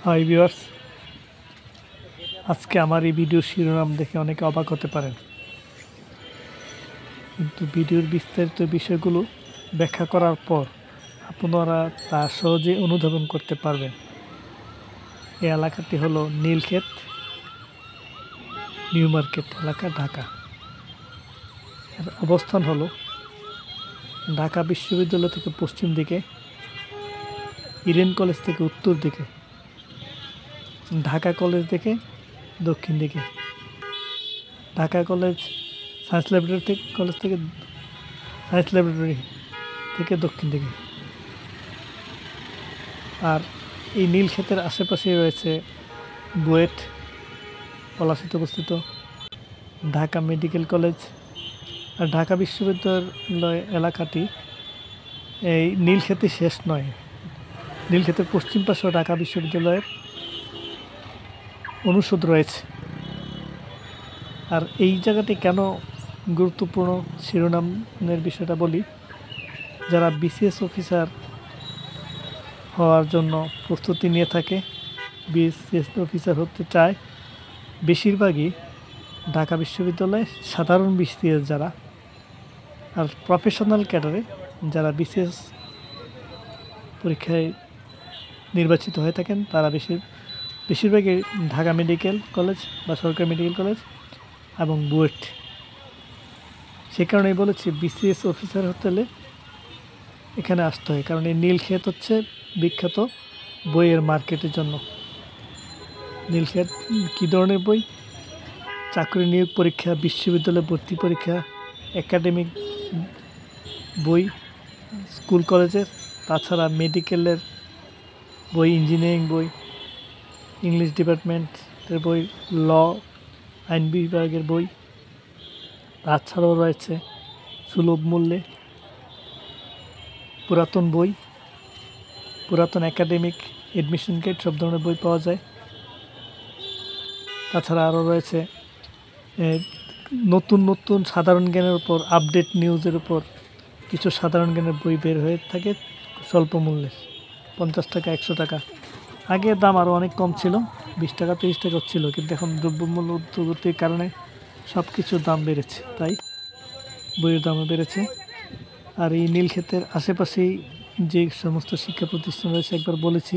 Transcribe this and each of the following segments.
Hi viewers, আজকে আমার এই ভিডিওর শিরোনাম দেখে অনেকে অবাক হতে পারেন, কিন্তু ভিডিওর বিস্তারিত বিষয়গুলো ব্যাখ্যা করার পর আপনারা তা সহজে অনুধাবন করতে পারবেন। এই এলাকাটি হলো নীলক্ষেত নিউ মার্কেট এলাকা, ঢাকা। এর অবস্থান হলো ঢাকা বিশ্ববিদ্যালয় থেকে পশ্চিম দিকে, ইডেন কলেজ থেকে উত্তর দিকে, ঢাকা কলেজ থেকে দক্ষিণ দিকে, ঢাকা কলেজ সায়েন্স ল্যাবরেটরি থেকে দক্ষিণ দিকে। আর এই নীলক্ষেতের আশেপাশে রয়েছে বুয়েট, পলাশীতে অবস্থিত ঢাকা মেডিকেল কলেজ। আর ঢাকা বিশ্ববিদ্যালয় এলাকাটি এই নীলক্ষেতে শেষ নয়, নীলক্ষেতের পশ্চিম পাশেও ঢাকা বিশ্ববিদ্যালয়ের অনুষদ রয়েছে। আর এই জায়গাটি কেন গুরুত্বপূর্ণ শিরোনামের বিষয়টা বলি, যারা বিসিএস অফিসার হওয়ার জন্য প্রস্তুতি নিয়ে থাকে, বিসিএস অফিসার হতে চায়, বেশিরভাগই ঢাকা বিশ্ববিদ্যালয়ে সাধারণ বিসিএস যারা, আর প্রফেশনাল ক্যাডারে যারা বিসিএস পরীক্ষায় নির্বাচিত হয়ে থাকেন তারা বেশিরভাগই ঢাকা মেডিকেল কলেজ বা সরকারি মেডিকেল কলেজ এবং বুয়েট। সে কারণেই বলেছি বিসিএস অফিসার হতে হলে এখানে আসতে হয়, কারণ এই নীলক্ষেত হচ্ছে বিখ্যাত বইয়ের মার্কেটের জন্য। নীলক্ষেত কী ধরনের বই? চাকরি নিয়োগ পরীক্ষা, বিশ্ববিদ্যালয় ভর্তি পরীক্ষা, একাডেমিক বই, স্কুল কলেজের, তাছাড়া মেডিকেলের বই, ইঞ্জিনিয়ারিং বই, ইংলিশ ডিপার্টমেন্টের বই, ল আইন বিভাগের বই। তাছাড়াও রয়েছে সুলভ মূল্যে পুরাতন বই, পুরাতন একাডেমিক এডমিশন গাইড, সব ধরনের বই পাওয়া যায়। তাছাড়া আরও রয়েছে নতুন নতুন সাধারণ জ্ঞানের উপর, আপডেট নিউজের উপর কিছু সাধারণ জ্ঞানের বই বের হয়ে থাকে স্বল্প মূল্যে, 50 টাকা 100 টাকা। আগে দাম আরও অনেক কম ছিল, 20 টাকা 30 টাকা ছিল, কিন্তু এখন দ্রব্যমূল্য ঊর্ধ্বগতির কারণে সব কিছুর দাম বেড়েছে, তাই বইয়ের দামও বেড়েছে। আর এই নীলক্ষেতের আশেপাশেই যে সমস্ত শিক্ষা প্রতিষ্ঠান রয়েছে একবার বলেছি,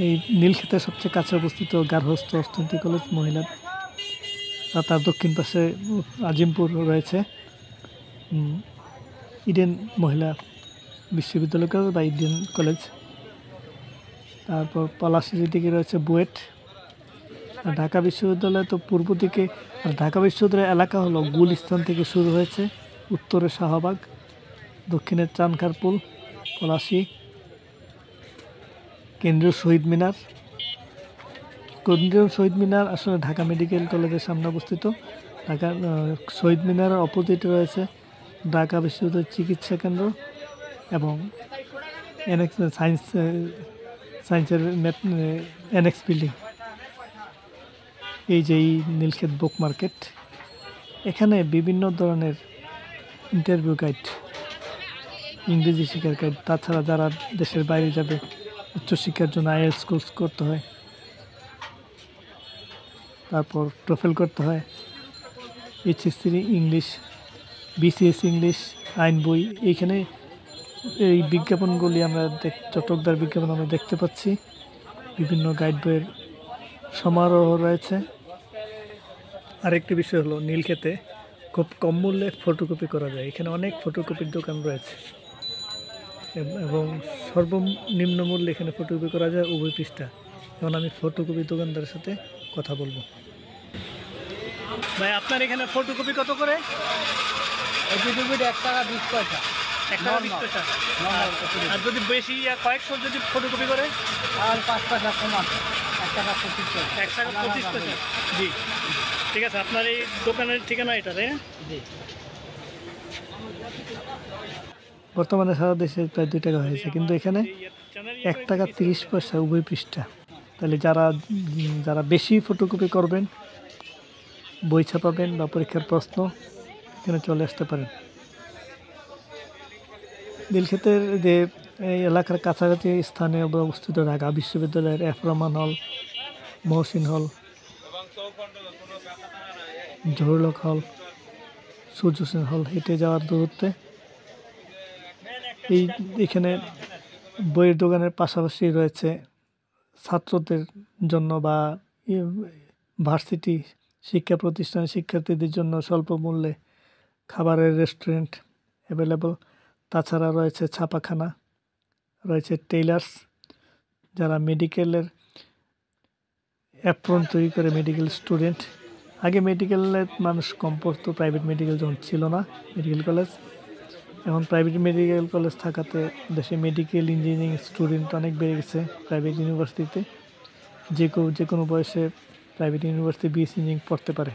এই নীলক্ষেতের সবচেয়ে কাছে অবস্থিত গার্হস্থ্য অর্থনীতি কলেজ মহিলা, আর তার দক্ষিণ পাশে আজিমপুর রয়েছে ইডেন মহিলা বিশ্ববিদ্যালয় কলেজ বা ইডেন কলেজ। তারপর পলাশীর দিকে রয়েছে বুয়েট। আর ঢাকা বিশ্ববিদ্যালয় তো পূর্ব দিকে। আর ঢাকা বিশ্ববিদ্যালয়ের এলাকা হলো গুলিস্তান থেকে শুরু হয়েছে, উত্তরে শাহবাগ, দক্ষিণে চানখারপুল, পলাশী, কেন্দ্রীয় শহীদ মিনার আসলে ঢাকা মেডিকেল কলেজের সামনে অবস্থিত। ঢাকা শহীদ মিনারের অপোজিটে রয়েছে ঢাকা বিশ্ববিদ্যালয়ের চিকিৎসা কেন্দ্র এবং সায়েন্সের এনএক্স বিল্ডিং। এই যে নীলক্ষেত বুক মার্কেট, এখানে বিভিন্ন ধরনের ইন্টারভিউ গাইড, ইংরেজি শিক্ষার গাইড, তাছাড়া যারা দেশের বাইরে যাবে উচ্চশিক্ষার জন্য আইএলটিএস কোর্স করতে হয়, তারপর টোফেল করতে হয়, এইচএসসি ইংলিশ, বিসিএস ইংলিশ, আইন বই। এইখানে এই বিজ্ঞাপনগুলি আমরা চটকদার বিজ্ঞাপন আমরা দেখতে পাচ্ছি। বিভিন্ন গাইড বইয়ের সমারোহ রয়েছে। আরেকটি বিষয় হলো নীলক্ষেতে খুব কম মূল্যে ফটোকপি করা যায়। এখানে অনেক ফটোকপির দোকান রয়েছে এবং সর্বনিম্ন মূল্যে এখানে ফটোকপি করা যায় উভয় পৃষ্ঠা। যেমন আমি ফটোকপি দোকানদারের সাথে কথা বলবো। ভাই, আপনার এখানে ফটোকপি কত করে? ফটোকপির 1 টাকা 20 পয়সা। 1 টাকা 20 পয়সা। আর যদি বেশি কয়েকশো যদি ফটোকপি করে? আর 5 পয়সা কম আছে, 1 টাকা 25 পয়সা। 1 টাকা 25 পয়সা। জি, ঠিক আছে। আপনার এই দোকানের ঠিকানা এটা, তাই না? জি। বর্তমানে সারা দেশে প্রায় 2 টাকা হয়েছে, কিন্তু এখানে 1 টাকা 30 পয়সা উভয় পৃষ্ঠা। তাহলে যারা বেশি ফটোকপি করবেন, বই ছাপাবেন বা পরীক্ষার প্রশ্ন, এখানে চলে আসতে পারেন। নীলক্ষেতের যে এই এলাকার কাছাকাছি স্থানে অবস্থিত ঢাকা বিশ্ববিদ্যালয়ের এফ রহমান হল, মহসিন হল, জহুরুল হল, সূর্য সেন হল হেঁটে যাওয়ার দূরত্বে। এখানে বইয়ের দোকানের পাশাপাশি রয়েছে ছাত্রদের জন্য বা ভার্সিটি শিক্ষা প্রতিষ্ঠানের শিক্ষার্থীদের জন্য স্বল্প মূল্যে খাবারের রেস্টুরেন্ট অ্যাভেলেবল। তাছাড়া রয়েছে ছাপাখানা, রয়েছে টেইলার্স, যারা মেডিকেলের অ্যাপ্রন তৈরি করে মেডিকেল স্টুডেন্ট। আগে মেডিকেলের মানুষ কম পড়তো, প্রাইভেট মেডিকেল যখন ছিল না মেডিকেল কলেজ। এখন প্রাইভেট মেডিকেল কলেজ থাকাতে দেশে মেডিকেল ইঞ্জিনিয়ারিং স্টুডেন্ট অনেক বেড়ে গেছে প্রাইভেট ইউনিভার্সিটিতে। যে কোনো বয়সে প্রাইভেট ইউনিভার্সিটি বিএসসি ইঞ্জিনিয়ারিং পড়তে পারে।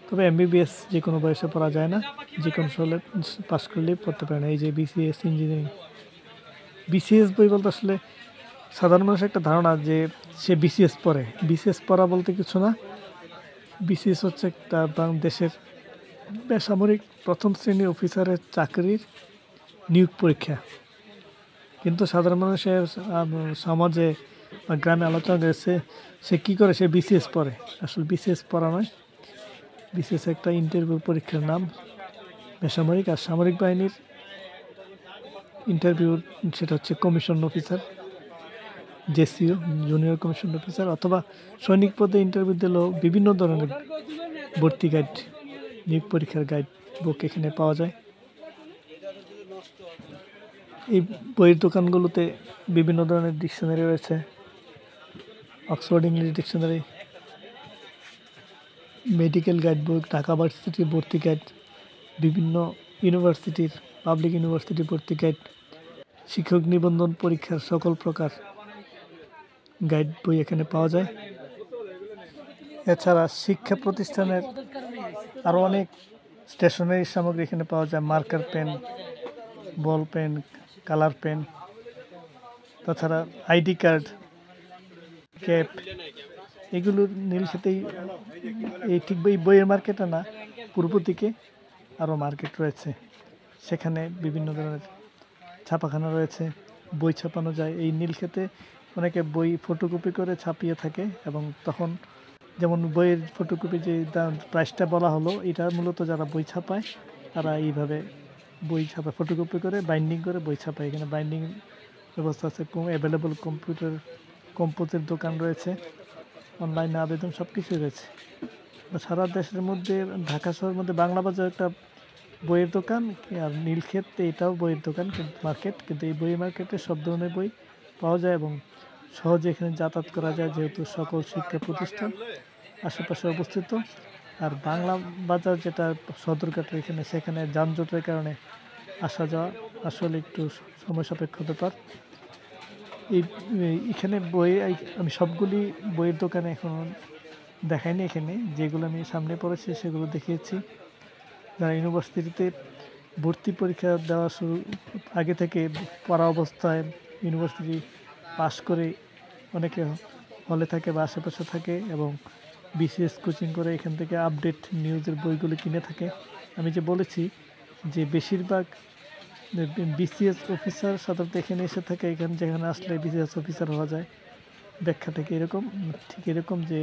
তবে এমবিবিএস যে কোনো বয়সে পড়া যায় না, যে কোনো সালে পাস করলেই পড়তে পারে না। এই যে বিসিএস ইঞ্জিনিয়ারিং, বিসিএস বই বলতে আসলে সাধারণ মানুষের একটা ধারণা যে সে বিসিএস পড়ে। বিসিএস পড়া বলতে কিছু না। বিসিএস হচ্ছে একটা দেশের বেসামরিক প্রথম শ্রেণীর অফিসারের চাকরির নিয়োগ পরীক্ষা। কিন্তু সাধারণ মানুষের সমাজে বা গ্রামে আলোচনা করেছে সে কী করে, সে বিসিএস পড়ে। আসলে বিসিএস পড়া নয়, বিসিএস একটা ইন্টারভিউ পরীক্ষার নাম। বেসামরিক আর সামরিক বাহিনীর ইন্টারভিউ সেটা হচ্ছে commission officer, JCO junior commission officer, অথবা সৈনিক পদে ইন্টারভিউ দিলেও বিভিন্ন ধরনের ভর্তি গাইড, নিয়োগ পরীক্ষার গাইড বুক এখানে পাওয়া যায়। এই বইয়ের দোকানগুলোতে বিভিন্ন ধরনের ডিকশনারি রয়েছে, Oxford English dictionary, medical guide book, Dhaka ভার্সিটির ভর্তি গাইড, বিভিন্ন ইউনিভার্সিটির পাবলিক ইউনিভার্সিটি ভর্তি গাইড, শিক্ষক নিবন্ধন পরীক্ষার সকল প্রকার গাইড বই এখানে পাওয়া যায়। এছাড়া শিক্ষা প্রতিষ্ঠানের আরও অনেক স্টেশনারি সামগ্রী এখানে পাওয়া যায়, marker pen, ball pen, colour pen, তাছাড়া আইডি কার্ড, ক্যাপ, এগুলো নীলক্ষেতেই এই ঠিক এই বইয়ের মার্কেটে না, পূর্ব দিকে আরও মার্কেট রয়েছে, সেখানে বিভিন্ন ধরনের ছাপাখানা রয়েছে, বই ছাপানো যায়। এই নীলক্ষেতে অনেকে বই ফটোকপি করে ছাপিয়ে থাকে, এবং তখন যেমন বইয়ের ফটোকপি যে প্রাইসটা বলা হলো, এটা মূলত যারা বই ছাপায় তারা এইভাবে বই ছাপায়, ফটোকপি করে বাইন্ডিং করে বই ছাপায়। এখানে বাইন্ডিং ব্যবস্থা আছে, অ্যাভেলেবল কম্পোজের দোকান রয়েছে, অনলাইনে আবেদন সব কিছুই রয়েছে। সারা দেশের মধ্যে ঢাকা শহরের মধ্যে বাংলা বাজার একটা বইয়ের দোকান, আর নীলক্ষেত এটাও বইয়ের দোকান মার্কেট, কিন্তু এই বই মার্কেটে সব ধরনের বই পাওয়া যায় এবং সহজে এখানে যাতায়াত করা যায়, যেহেতু সকল শিক্ষা প্রতিষ্ঠান আশেপাশে অবস্থিত। আর বাংলা বাজার যেটা সদরঘাটের এখানে, সেখানে যানজটের কারণে আসা যাওয়া আসলে একটু সময় সাপেক্ষ ব্যাপার। এখানে বই আমি সবগুলি বইয়ের দোকানে এখন দেখাইনি, এখানে যেগুলো আমি সামনে পড়েছি সেগুলো দেখিয়েছি। যারা ইউনিভার্সিটিতে ভর্তি পরীক্ষা দেওয়া শুরু আগে থেকে পড়া অবস্থায় ইউনিভার্সিটি পাশ করে অনেকে হলে থাকে বা আশেপাশে থাকে, এবং বিসিএস কোচিং করে এখান থেকে আপডেট নিউজের বইগুলো কিনে থাকে। আমি যে বলেছি যে বেশিরভাগ বিসিএস অফিসার সাধারণত এখানে এসে থাকে, এখানে যেখানে আসলে বিসিএস অফিসার হওয়া যায়। ব্যাখ্যাটা কি এরকম, ঠিক এরকম যে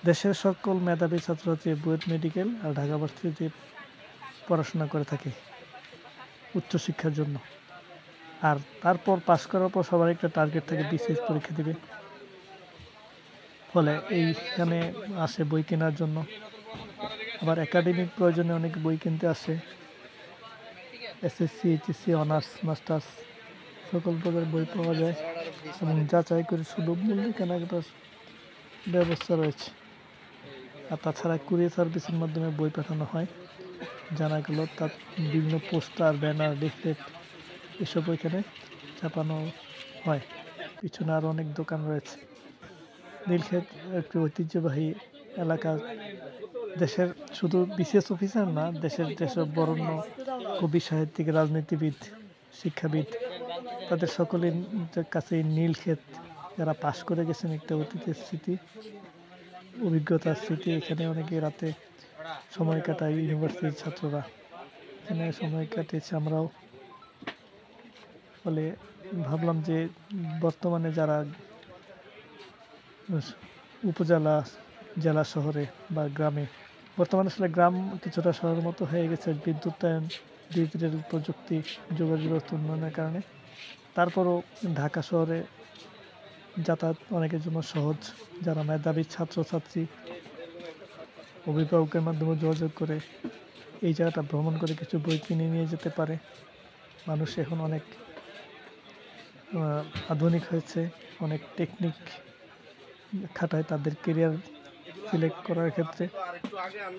দেশের সকল মেধাবী ছাত্রছাত্রী বুয়েট মেডিকেল আর ঢাকা ভার্সিটিতে পড়াশোনা করে থাকে উচ্চশিক্ষার জন্য, আর তারপর পাশ করার পর সবার একটা টার্গেট থাকে বিসিএস পরীক্ষা দেবে। ফলে এইখানে আসে বই কেনার জন্য, আবার একাডেমিক প্রয়োজনে অনেক বই কিনতে আসে। এসএসসি, এইচএসসি, অনার্স, মাস্টার্স সকল প্রকার বই পাওয়া যায়, এবং যাচাই করে সুলভ মূল্যে কেনাকাটার ব্যবস্থা রয়েছে। আর তাছাড়া কুরিয়ার সার্ভিসের মাধ্যমে বই পাঠানো হয়। জানা গেল তার বিভিন্ন পোস্টার, ব্যানার, লিফলেট এসব ওইখানে ছাপানো হয়। পিছনে আরও অনেক দোকান রয়েছে। নীলক্ষেত একটি ঐতিহ্যবাহী এলাকা, দেশের শুধু বিসিএস অফিসার না, দেশের যেসব বরেণ্য কবি, সাহিত্যিক, রাজনীতিবিদ, শিক্ষাবিদ, তাদের সকলের কাছে নীলক্ষেত যারা পাশ করে গেছেন একটা অতীতের স্মৃতি, অভিজ্ঞতার স্মৃতি। এখানে অনেকে রাতে সময় কাটায়, ইউনিভার্সিটির ছাত্ররা এখানে সময় কাটিয়েছে, আমরাও। ফলে ভাবলাম যে বর্তমানে যারা উপজেলা, জেলা শহরে বা গ্রামে, বর্তমানে আসলে গ্রাম কিছুটা শহরের মতো হয়ে গেছে বিদ্যুতায়ন, ডিজিটাল প্রযুক্তি, যোগাযোগ ব্যবস্থা উন্নয়নের কারণে। তারপরও ঢাকা শহরে যাতায়াত অনেকের জন্য সহজ। যারা মেধাবী ছাত্রছাত্রী অভিভাবকের মাধ্যমে যোগাযোগ করে এই জায়গাটা ভ্রমণ করে কিছু বই কিনে নিয়ে যেতে পারে। মানুষ এখন অনেক আধুনিক হয়েছে, অনেক টেকনিক খাটায় তাদের কেরিয়ার সিলেক্ট করার ক্ষেত্রে।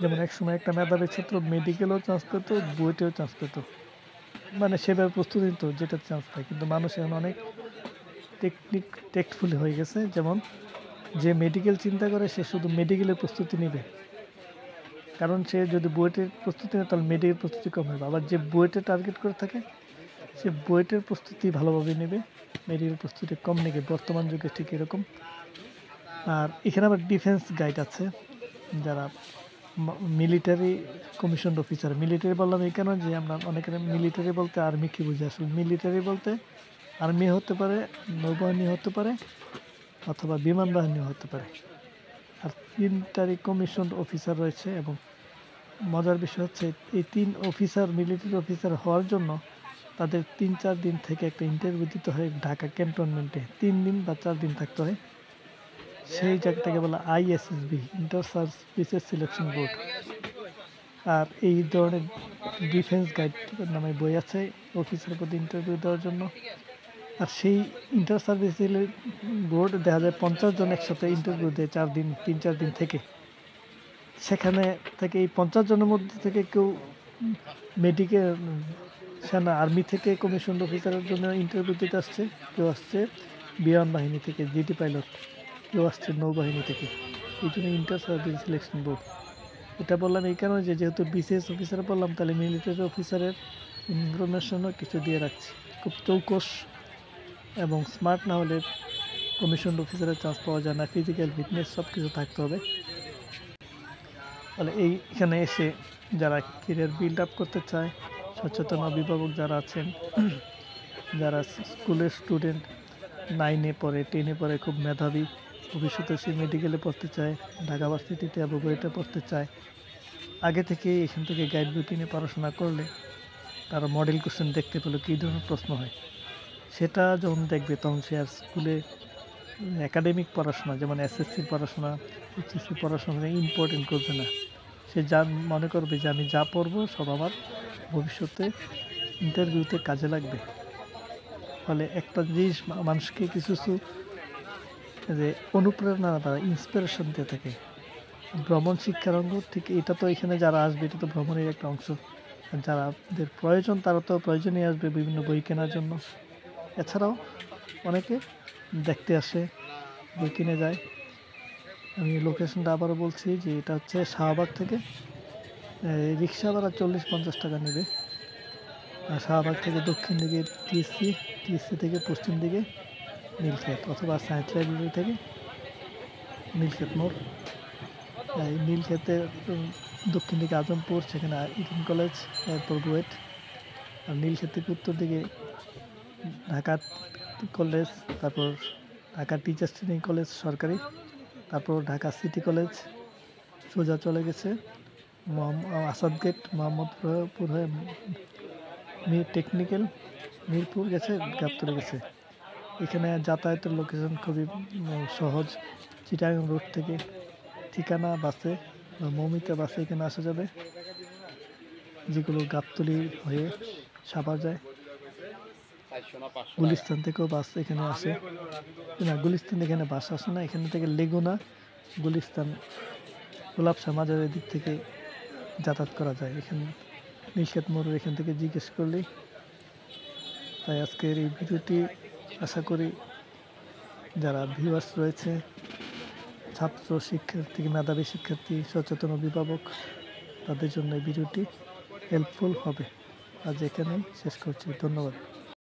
যেমন একসময় একটা মেধাবী ছাত্র মেডিকেলেও চান্স পেত, বুয়েটেও চান্স পেত, মানে সেভাবে প্রস্তুতি নিত যেটা চান্স পায়। কিন্তু মানুষ এখন অনেক টেকফুল হয়ে গেছে। যেমন যে মেডিকেল চিন্তা করে সে শুধু মেডিকেলের প্রস্তুতি নেবে, কারণ সে যদি বুয়েটের প্রস্তুতি নেয় তাহলে মেডিকেল প্রস্তুতি কম হবে। আবার যে বুয়েটে টার্গেট করে থাকে সে বুয়েটের প্রস্তুতি ভালোভাবে নেবে, মেডিকেল প্রস্তুতি কম নেবে। বর্তমান যুগে ঠিক এরকম। আর এখানে আবার ডিফেন্স গাইড আছে, যারা মিলিটারি কমিশন অফিসার। মিলিটারি বললাম এই কেন যে আমরা অনেকে মিলিটারি বলতে আর্মি কী বুঝি, আসলে মিলিটারি বলতে আর্মি হতে পারে, নৌবাহিনী হতে পারে, অথবা বিমান বাহিনীও হতে পারে। আর 3টারই কমিশন অফিসার রয়েছে। এবং মজার বিষয় হচ্ছে এই 3 অফিসার মিলিটারি অফিসার হওয়ার জন্য তাদের 3-4 দিন থেকে একটা ইন্টারভিউ দিতে হয় ঢাকা ক্যান্টনমেন্টে। 3 দিন বা 4 দিন থাকতে হয়। সেই জায়গাটাকে বলা ISSB, inter services selection board. আর এই ধরনের ডিফেন্স গাইড নামে বই আছে অফিসারের প্রতি ইন্টারভিউ দেওয়ার জন্য। আর সেই ইন্টার সার্ভিস বোর্ড দেখা যায় 50 জন একসাথে ইন্টারভিউ দেয় 3-4 দিন থেকে। সেখানে থেকে এই 50 জনের মধ্যে থেকে কেউ মেডিকেল, সেনা, আর্মি থেকে কমিশন অফিসারের জন্য ইন্টারভিউ দিতে আসছে, কেউ আসছে বিমান বাহিনী থেকে জিটি পাইলট, কেউ আসছে নৌবাহিনী থেকে। এই জন্য ইন্টার সার্ভিস সিলেকশন বোর্ড। এটা বললাম এই কারণে যে যেহেতু বিসিএস অফিসার বললাম, তাহলে মিলিটারি অফিসারের ইনফরমেশনও কিছু দিয়ে রাখছি। খুব চৌকস এবং স্মার্ট না হলে কমিশন অফিসারের চান্স পাওয়া যায় না। ফিজিক্যাল ফিটনেস সব কিছু থাকতে হবে। তাহলে এইখানে এসে যারা কেরিয়ার বিল্ড আপ করতে চায়, সচেতন অভিভাবক যারা আছেন, যারা স্কুলের স্টুডেন্ট, 9-এ পড়ে, 10-এ পড়ে, খুব মেধাবী, ভবিষ্যতে সে মেডিকেলে পড়তে চায়, ঢাকা ভার্সিটিতে বা বুয়েটে পড়তে চায়, আগে থেকে এখান থেকে গাইড বই কিনে পড়াশোনা করলে তারা মডেল কোশ্চেন দেখতে পেলো কী ধরনের প্রশ্ন হয়। সেটা যখন দেখবে তখন সে আর স্কুলে একাডেমিক পড়াশোনা যেমন এসএসসির পড়াশোনা, এইচএসসি পড়াশোনা ইম্পর্টেন্ট করবে না। সে যা মনে করবে যে আমি যা পড়বো সব আমার ভবিষ্যতে ইন্টারভিউতে কাজে লাগবে। ফলে একটা জিনিস মানুষকে কিছু যে অনুপ্রেরণা দ্বারা ইন্সপিরেশন দিয়ে থাকে। ভ্রমণ শিক্ষার অঙ্গ, ঠিক এটা তো এখানে যারা আসবে এটা তো ভ্রমণের একটা অংশ। আর যাদের প্রয়োজন তারা তো প্রয়োজনই আসবে বিভিন্ন বই কেনার জন্য। এছাড়াও অনেকে দেখতে আসে, বই কিনে যায়। আমি লোকেশনটা আবারও বলছি যে এটা হচ্ছে শাহবাগ থেকে রিক্সা ভাড়া 40-50 টাকা নেবে। আর শাহবাগ থেকে দক্ষিণ দিকে টিএসসি থেকে পশ্চিম দিকে নীলক্ষেত, অথবা সায়েন্স লাইব্রেরি থেকে নীলক্ষেত মোড়। এই নীলক্ষেতে দক্ষিণ দিকে আজমপুর, সেখানে ইডেন কলেজ, এরপর বুয়েট। আর নীলক্ষেত থেকে উত্তর দিকে ঢাকা কলেজ, তারপর ঢাকা টিচার্স ট্রেনিং কলেজ সরকারি, তারপর ঢাকা সিটি কলেজ সোজা চলে গেছে আসাদ গেট, মোহাম্মদপুর হয়ে টেকনিক্যাল, মিরপুর গেছে, গাবতলী গেছে। এখানে যাতায়াতের লোকেশন খুবই সহজ। চিটাগাং রোড থেকে ঠিকানা বাসে বা মৌমিতা বাসে এখানে আসা যাবে, যেগুলো গাবতলী হয়ে সাভার যায়। গুলিস্তান থেকেও বাস এখানে আসে না, গুলিস্তান এখানে বাস আসে না, এখান থেকে লেগুনা, গুলিস্তান, গোলাপশাহ মাজারের দিক থেকে যাতায়াত করা যায়। এখানে নীলক্ষেত মোড়ের এখান থেকে জিজ্ঞেস করলেই। তাই আজকের এই ভিডিওটি আশা করি যারা ভিউয়ার্স রয়েছে, ছাত্র শিক্ষার্থী, মেধাবী শিক্ষার্থী, সচেতন অভিভাবক, তাদের জন্য এই ভিডিওটি হেল্পফুল হবে। আজ এখানেই শেষ করছি। ধন্যবাদ।